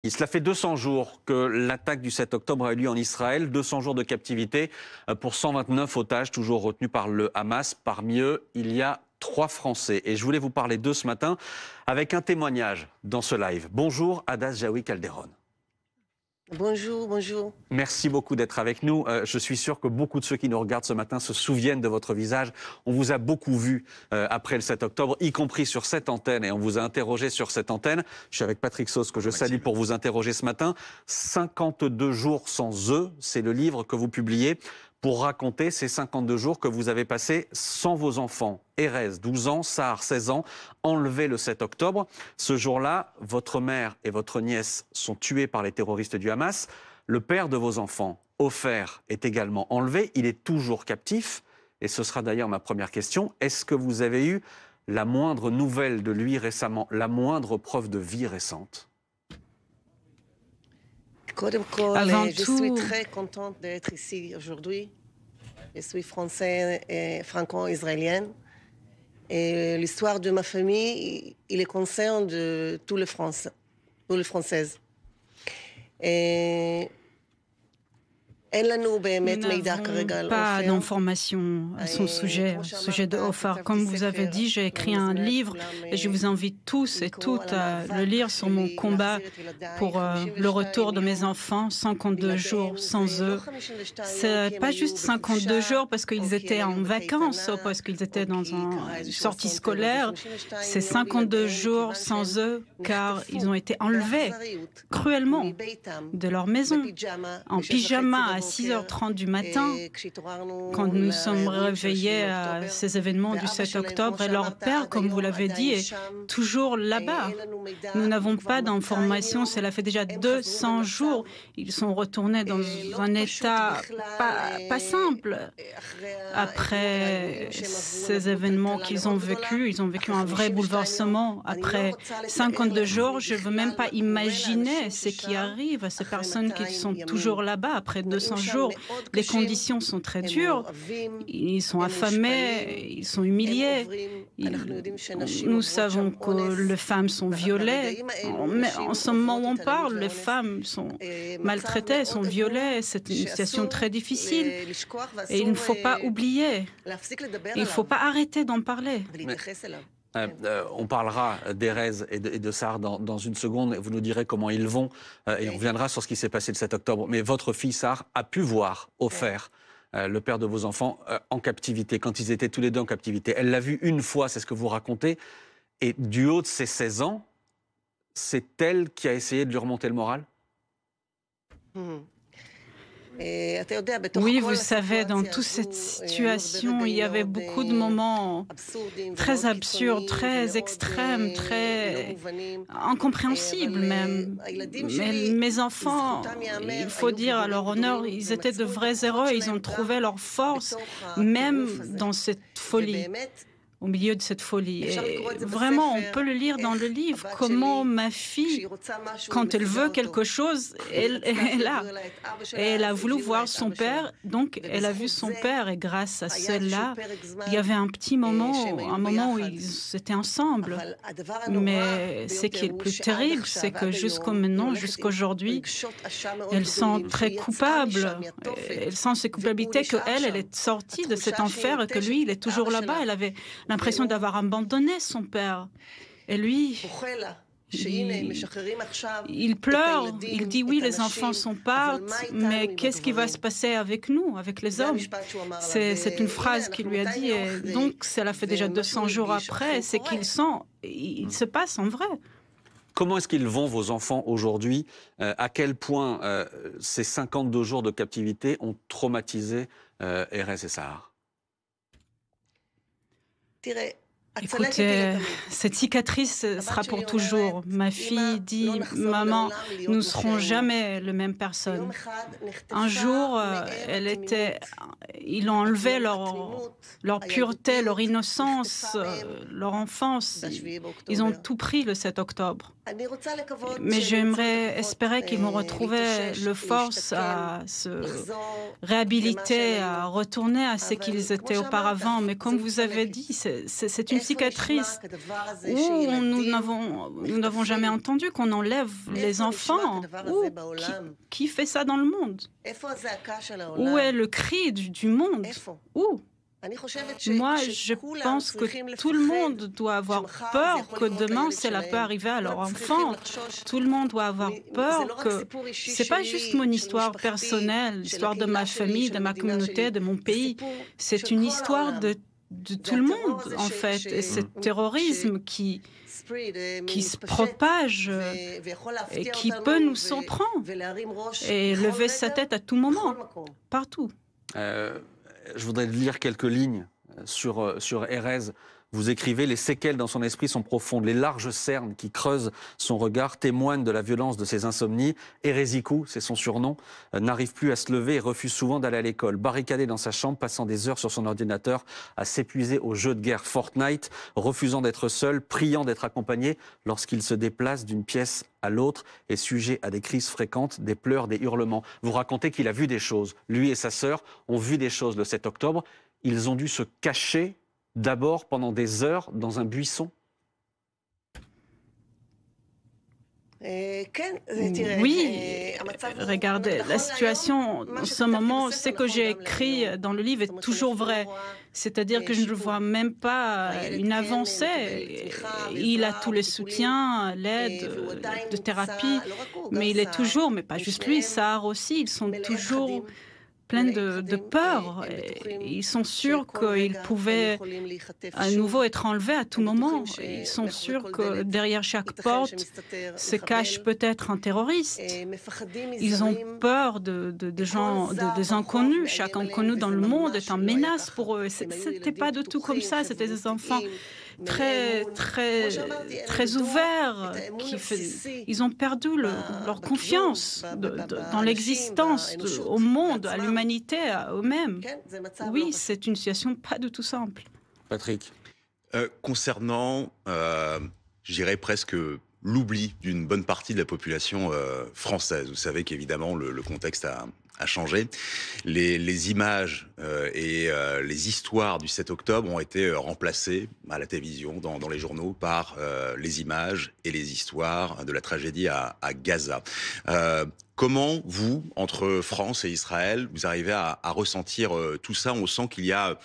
Cela fait 200 jours que l'attaque du 7 octobre a eu lieu en Israël, 200 jours de captivité pour 129 otages toujours retenus par le Hamas. Parmi eux, il y a 3 Français. Et je voulais vous parler d'eux ce matin avec un témoignage dans ce live. Bonjour Hadas Jaoui Calderon. Bonjour, bonjour. Merci beaucoup d'être avec nous. Je suis sûr que beaucoup de ceux qui nous regardent ce matin se souviennent de votre visage. On vous a beaucoup vu après le 7 octobre, y compris sur cette antenne, et on vous a interrogé sur cette antenne. Je suis avec Patrick Sauce, que je salue pour vous interroger ce matin. 52 jours sans eux, c'est le livre que vous publiez pour raconter ces 52 jours que vous avez passés sans vos enfants. Erez, 12 ans, Sahar, 16 ans, enlevés le 7 octobre. Ce jour-là, votre mère et votre nièce sont tuées par les terroristes du Hamas. Le père de vos enfants, Ofer, est également enlevé. Il est toujours captif. Et ce sera d'ailleurs ma première question. Est-ce que vous avez eu la moindre nouvelle de lui récemment, la moindre preuve de vie récente ? Avant je suis très contente d'être ici aujourd'hui. Je suis française et franco-israélienne. Et l'histoire de ma famille, il est concerne de tous les Françaises. Et nous n'avons pas d'informations à son sujet, au sujet de Ofer. Comme vous avez dit, j'ai écrit un livre et je vous invite tous et toutes à le lire sur mon combat pour le retour de mes enfants, 52 jours sans eux. C'est pas juste 52 jours parce qu'ils étaient en vacances ou parce qu'ils étaient dans une sortie scolaire. C'est 52 jours sans eux car ils ont été enlevés cruellement de leur maison, en pyjama, à 6h30 du matin, quand nous nous sommes réveillés à ces événements du 7 octobre, et leur père, comme vous l'avez dit, est toujours là-bas. Nous n'avons pas d'informations, cela fait déjà 200 jours. Ils sont retournés dans un état pas simple. Après ces événements qu'ils ont vécus, ils ont vécu un vrai bouleversement. Après 52 jours, je ne veux même pas imaginer ce qui arrive à ces personnes qui sont toujours là-bas après 200 jours. Les conditions sont très dures. Ils sont affamés, ils sont humiliés. Nous savons que les femmes sont violées. En ce moment où on parle, les femmes sont maltraitées, sont violées. C'est une situation très difficile. Et il ne faut pas oublier. Il ne faut pas arrêter d'en parler. On parlera d'Erez et de Sahar dans une seconde. Vous nous direz comment ils vont et on reviendra sur ce qui s'est passé le 7 octobre. Mais votre fille Sahar a pu voir Ofer, le père de vos enfants, en captivité, quand ils étaient tous les deux en captivité. Elle l'a vu une fois, c'est ce que vous racontez. Et du haut de ses 16 ans, c'est elle qui a essayé de lui remonter le moral ? Oui, vous savez, dans toute cette situation, il y avait beaucoup de moments très absurdes, très extrêmes, très incompréhensibles même. Mais mes enfants, il faut dire à leur honneur, ils étaient de vrais héros, ils ont trouvé leur force, même dans cette folie. Au milieu de cette folie. Et vraiment, on peut le lire dans le livre, comment ma fille, quand elle veut quelque chose, elle a. Et elle a voulu voir son père, donc elle a vu son père. Et grâce à cela, il y avait un petit moment, un moment où ils étaient ensemble. Mais ce qui est le plus terrible, c'est que jusqu'au maintenant, jusqu'aujourd'hui, elle sent très coupable. Elle sent cette culpabilité qu'elle est sortie de cet enfer et que lui, il est toujours là-bas. Elle avait l'impression d'avoir abandonné son père. Et lui, il pleure, il dit oui, les enfants sont partis, mais qu'est-ce qui va se passer avec nous, avec les hommes? C'est une phrase qu'il lui a dit, et donc cela fait déjà 200 jours après, c'est qu'il sent, il se passe en vrai. Comment est-ce qu'ils vont, vos enfants, aujourd'hui? À quel point ces 52 jours de captivité ont traumatisé Erez et Sahar? Écoutez, cette cicatrice sera pour toujours. Ma fille dit, maman, nous ne serons jamais la même personne. Un jour, ils ont enlevé leur pureté, leur innocence, leur enfance. Ils ont tout pris le 7 octobre. Mais j'aimerais espérer qu'ils vont retrouver la force à se réhabiliter, à retourner à ce qu'ils étaient auparavant. Mais comme vous avez dit, c'est une cicatrice, où nous n'avons jamais entendu qu'on enlève les enfants. Qui fait ça dans le monde? Où est le cri du monde? Où? Moi, je pense que tout le monde doit avoir peur que demain, cela peut arriver à leur enfant. Tout le monde doit avoir peur que ce n'est pas juste mon histoire personnelle, l'histoire de ma famille, de ma communauté, de mon pays. C'est une histoire de tout le monde, en fait. Et ce terrorisme qui se propage et qui peut nous surprendre et lever sa tête à tout moment, partout. Je voudrais lire quelques lignes sur Erez. Vous écrivez « Les séquelles dans son esprit sont profondes. Les larges cernes qui creusent son regard témoignent de la violence de ses insomnies. Erezikou, c'est son surnom, n'arrive plus à se lever et refuse souvent d'aller à l'école. Barricadé dans sa chambre, passant des heures sur son ordinateur à s'épuiser au jeu de guerre Fortnite, refusant d'être seul, priant d'être accompagné lorsqu'il se déplace d'une pièce à l'autre et sujet à des crises fréquentes, des pleurs, des hurlements. » Vous racontez qu'il a vu des choses. Lui et sa sœur ont vu des choses le 7 octobre. Ils ont dû se cacher d'abord pendant des heures dans un buisson. Oui, regardez, la situation en ce moment, ce que j'ai écrit dans le livre est toujours vrai. C'est-à-dire que je ne vois même pas une avancée. Il a tous les soutiens, l'aide de thérapie, mais il est toujours, mais pas juste lui, Sahar aussi, ils sont toujours pleins de peur. Ils sont sûrs qu'ils pouvaient à nouveau être enlevés à tout moment. Ils sont sûrs que derrière chaque porte se cache peut-être un terroriste. Ils ont peur des inconnus. Chaque inconnu dans le monde est une menace pour eux. C'était pas du tout comme ça. C'était des enfants très ouverts. Ils ont perdu leur confiance dans l'existence, au monde, à l'humanité, à eux-mêmes. Oui, c'est une situation pas du tout simple. Patrick. Concernant, je dirais presque l'oubli d'une bonne partie de la population française. Vous savez qu'évidemment, le contexte a changé. Les images et les histoires du 7 octobre ont été remplacées à la télévision, dans les journaux, par les images et les histoires de la tragédie à Gaza. Comment, vous, entre France et Israël, vous arrivez à ressentir tout ça? On sent qu'il y a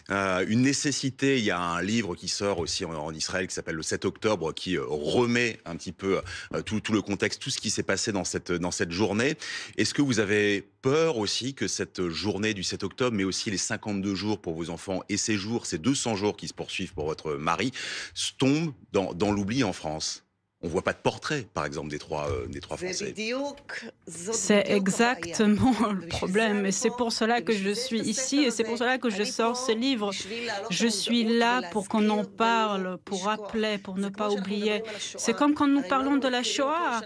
une nécessité. Il y a un livre qui sort aussi en Israël qui s'appelle Le 7 octobre, qui remet un petit peu tout le contexte, tout ce qui s'est passé dans cette journée. Est-ce que vous avez peur aussi que cette journée du 7 octobre, mais aussi les 52 jours pour vos enfants et ces 200 jours qui se poursuivent pour votre mari, tombent dans l'oubli en France? On ne voit pas de portrait, par exemple, des trois Français. C'est exactement le problème. Et c'est pour cela que je suis ici et c'est pour cela que je sors ce livre. Je suis là pour qu'on en parle, pour rappeler, pour ne pas oublier. C'est comme quand nous parlons de la Shoah,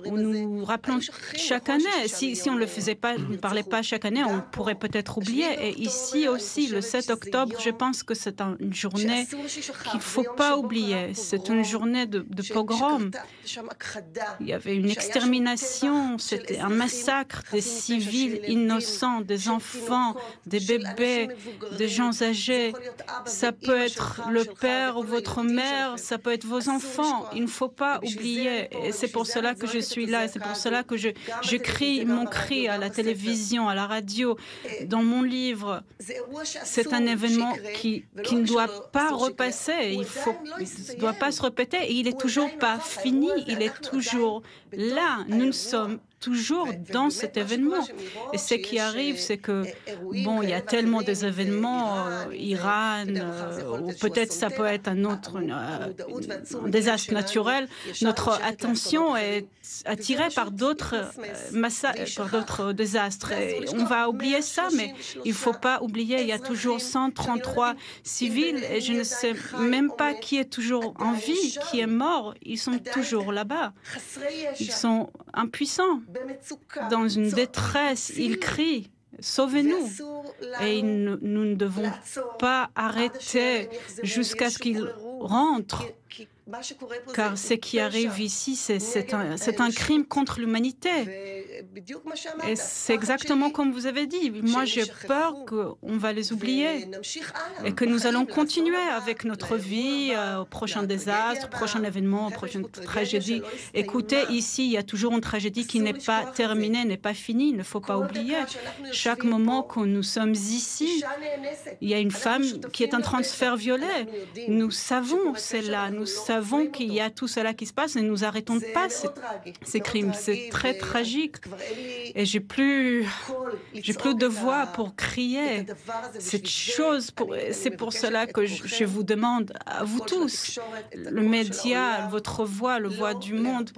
où nous rappelons chaque année. Si on ne le faisait pas, ne parlait pas chaque année, on pourrait peut-être oublier. Et ici aussi, le 7 octobre, je pense que c'est une journée qu'il ne faut pas oublier. C'est une journée de pogrom. Il y avait une extermination, c'était un massacre des civils innocents, des enfants, des bébés, des gens âgés. Ça peut être le père ou votre mère, ça peut être vos enfants. Il ne faut pas oublier. Et c'est pour cela que je suis là. Et c'est pour cela que je crie mon cri à la télévision, à la radio, dans mon livre. C'est un événement qui ne doit pas repasser. Il ne doit pas se répéter. Et il n'est toujours pas fini, il est toujours là. Nous sommes toujours dans cet événement. Et ce qui arrive, c'est que, bon, il y a tellement des événements, Iran, ou peut-être ça peut être un autre un désastre naturel. Notre attention est attirée par d'autres par d'autres désastres. Et on va oublier ça, mais il ne faut pas oublier, il y a toujours 133 civils et je ne sais même pas qui est toujours en vie, qui est mort. Ils sont toujours là-bas. Ils sont impuissants. Dans une détresse, ils crient « Sauvez-nous !» Et nous ne devons pas arrêter jusqu'à ce qu'ils rentrent. Car ce qui arrive ici, c'est un crime contre l'humanité. Et c'est exactement comme vous avez dit. Moi, j'ai peur qu'on va les oublier et que nous allons continuer avec notre vie au prochain désastre, au prochain événement, aux prochaines tragédies. Écoutez, ici, il y a toujours une tragédie qui n'est pas terminée, n'est pas finie. Il ne faut pas oublier. Chaque moment que nous sommes ici, il y a une femme qui est en train de se faire violer. Nous savons cela. Nous savons qu'il y a tout cela qui se passe et nous n'arrêtons pas ces crimes. C'est très tragique. Et j'ai plus de voix pour crier cette chose. C'est pour cela que je vous demande, à vous tous, le média, votre voix, le voix du monde,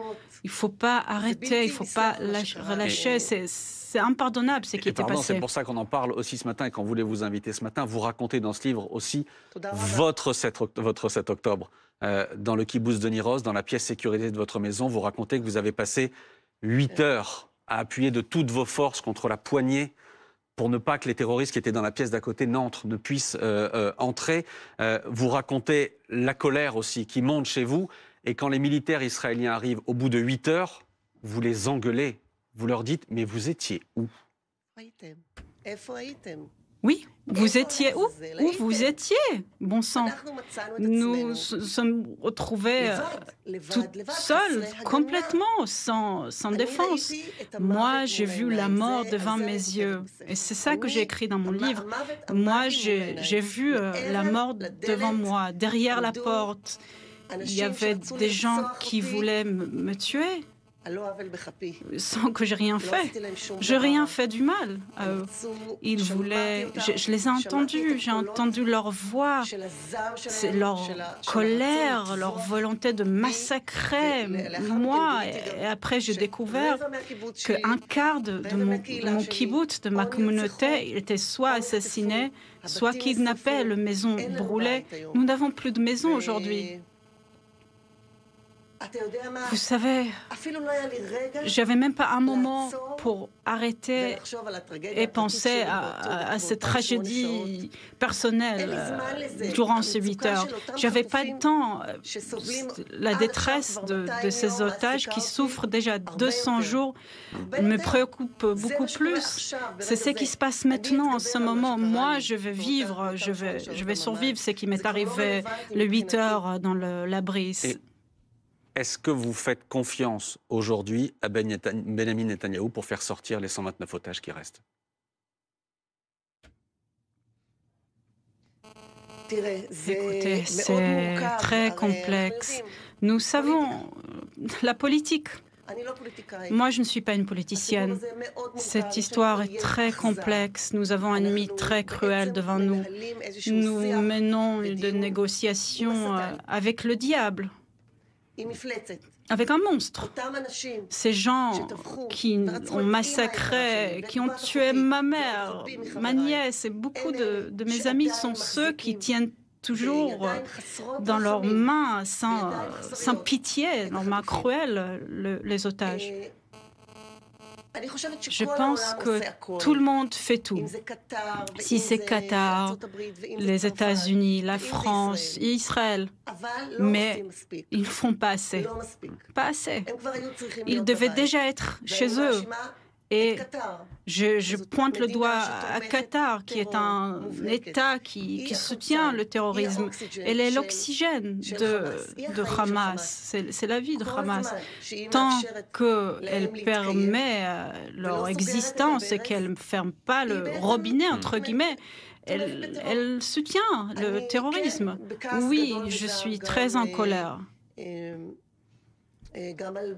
il ne faut pas arrêter, il ne faut pas relâcher. C'est impardonnable ce qui était passé. C'est pour ça qu'on en parle aussi ce matin et qu'on voulait vous inviter ce matin. Vous racontez dans ce livre aussi votre 7 octobre. Dans le kibbutz de Nir Oz, dans la pièce sécurisée de votre maison, vous racontez que vous avez passé 8 heures à appuyer de toutes vos forces contre la poignée pour ne pas que les terroristes qui étaient dans la pièce d'à côté n'entrent, ne puissent entrer. Vous racontez la colère aussi qui monte chez vous. Et quand les militaires israéliens arrivent au bout de 8 heures, vous les engueulez. Vous leur dites, mais vous étiez où? Oui, vous étiez où? Où vous étiez? Bon sang. Nous sommes retrouvés toutes seules, complètement, sans défense. Moi, j'ai vu la mort devant mes yeux. Et c'est ça que j'ai écrit dans mon livre. Moi, j'ai vu la mort devant moi, derrière la porte. Il y avait des gens qui voulaient me tuer. Sans que j'ai rien fait. Je n'ai rien fait du mal à eux. Ils voulaient... Je les ai entendus, j'ai entendu leur voix, leur colère, leur volonté de massacrer moi. Et après, j'ai découvert qu'un quart de mon kibbutz, de ma communauté, était soit assassiné, soit kidnappé, les maisons brûlées. Nous n'avons plus de maison aujourd'hui. Vous savez, j'avais même pas un moment pour arrêter et penser à cette tragédie personnelle durant ces 8 heures. J'avais pas de temps. La détresse de ces otages qui souffrent déjà 200 jours me préoccupe beaucoup plus. C'est ce qui se passe maintenant, en ce moment. Moi, je vais vivre, je vais survivre ce qui m'est arrivé les 8 heures dans l'abri. Est-ce que vous faites confiance aujourd'hui à Benyamin Netanyahou pour faire sortir les 129 otages qui restent? Écoutez, c'est très complexe. Nous savons la politique. Moi, je ne suis pas une politicienne. Cette histoire est très complexe. Nous avons un ennemi très cruel devant nous. Nous menons des négociations avec le diable. Avec un monstre. Ces gens qui ont massacré, qui ont tué ma mère, ma nièce et beaucoup de mes amis sont ceux qui tiennent toujours dans leurs mains, sans pitié, leurs mains cruelles, les otages. Je pense que tout le monde fait tout. Si c'est Qatar, les États-Unis, la France, Israël, mais ils ne font pas assez. Pas assez. Ils devaient déjà être chez eux. Et je pointe le doigt à Qatar, qui est un État qui soutient le terrorisme. Elle est l'oxygène de Hamas. C'est la vie de Hamas. Tant qu'elle permet leur existence et qu'elle ne ferme pas le robinet, entre guillemets, elle soutient le terrorisme. Oui, je suis très en colère.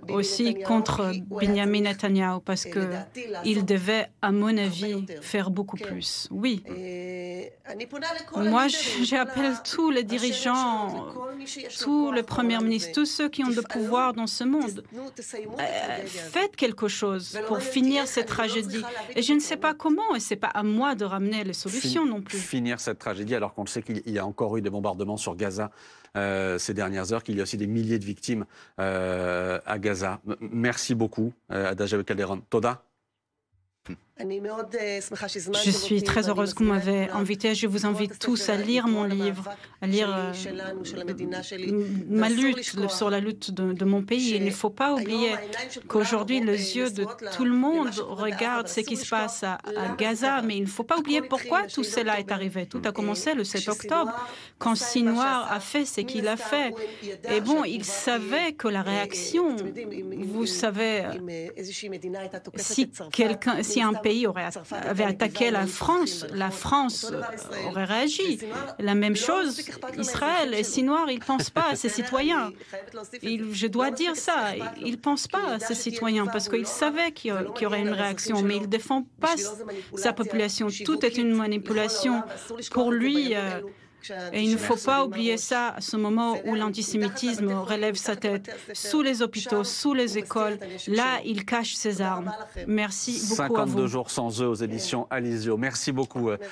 Aussi contre Benyamin Netanyahou, parce qu'il devait, à mon avis, faire beaucoup plus. Oui. Moi, j'appelle tous les dirigeants, tous les premiers ministres, tous ceux qui ont le pouvoir dans ce monde. Faites quelque chose pour finir cette tragédie. Et je ne sais pas comment, et ce n'est pas à moi de ramener les solutions non plus. Finir cette tragédie, alors qu'on sait qu'il y a encore eu des bombardements sur Gaza ces dernières heures, qu'il y a aussi des milliers de victimes à Gaza. Merci beaucoup, Hadassah Calderon. Toda. Je suis très heureuse que vous m'avez invitée. Je vous invite tous à lire mon livre, à lire ma lutte sur la lutte de mon pays. Il ne faut pas oublier qu'aujourd'hui, les yeux de tout le monde regardent ce qui se passe à Gaza, mais il ne faut pas oublier pourquoi tout cela est arrivé. Tout a commencé le 7 octobre, quand Sinwar a fait ce qu'il a fait. Et bon, il savait que la réaction, vous savez, si un pays avait attaqué la France aurait réagi. La même chose, Israël et Sinwar, ils ne pensent pas à ses citoyens. Je dois dire ça, ils ne pensent pas à ses citoyens parce qu'ils savaient qu'il y aurait une réaction, mais il ne défend pas sa population. Tout est une manipulation pour lui. Et il ne faut pas oublier ça à ce moment où l'antisémitisme relève sa tête. Sous les hôpitaux, sous les écoles, là, il cache ses armes. Merci beaucoup à vous. 52 jours sans eux aux éditions Alizio. Merci beaucoup.